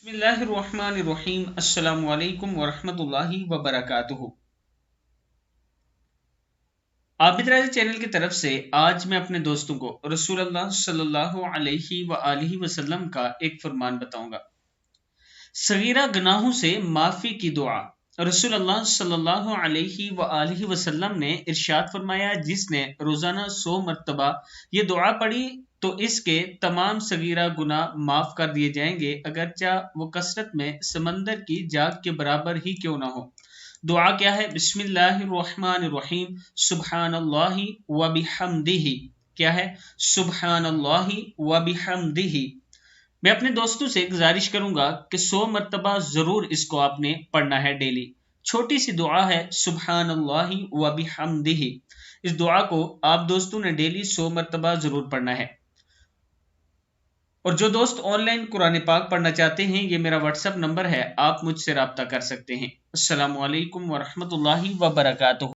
बिस्मिल्लाहिर्रहमानिर्रहीम। अस्सलामु अलैकुम वरहमतुल्लाहि वबरकातुहू। आबिद राजा चैनल की तरफ से आज मैं अपने दोस्तों को रसूलुल्लाह सल्लल्लाहु अलैहि वआलिहि वसल्लम का एक फरमान बताऊंगा। सगीरा गुनाहों से माफी की दुआ। रसूलुल्लाह सल्लल्लाहु अलैहि वआलिहि वसल्लम ने इरशाद फरमाया, जिसने रोजाना 100 मरतबा ये दुआ पढ़ी तो इसके तमाम सगीरा गुनाह माफ कर दिए जाएंगे, अगरचा वो कसरत में समंदर की जाग के बराबर ही क्यों ना हो। दुआ क्या है? बिस्मिल्लाहिर्रहमानिर्रहीम। सुब्हानल्लाहि व बिहम्दिही। क्या है? सुब्हानल्लाहि व बिहम्दिही। मैं अपने दोस्तों से गुजारिश करूंगा कि 100 मरतबा जरूर इसको आपने पढ़ना है डेली। छोटी सी दुआ है, सुब्हानल्लाहि व बिहम्दिही। इस दुआ को आप दोस्तों ने डेली 100 मरतबा जरूर पढ़ना है। और जो दोस्त ऑनलाइन कुरान पाक पढ़ना चाहते हैं, ये मेरा व्हाट्सएप नंबर है, आप मुझसे राब्ता कर सकते हैं। अस्सलामु अलैकुम वरहमतुल्लाहि वबरकातुहू।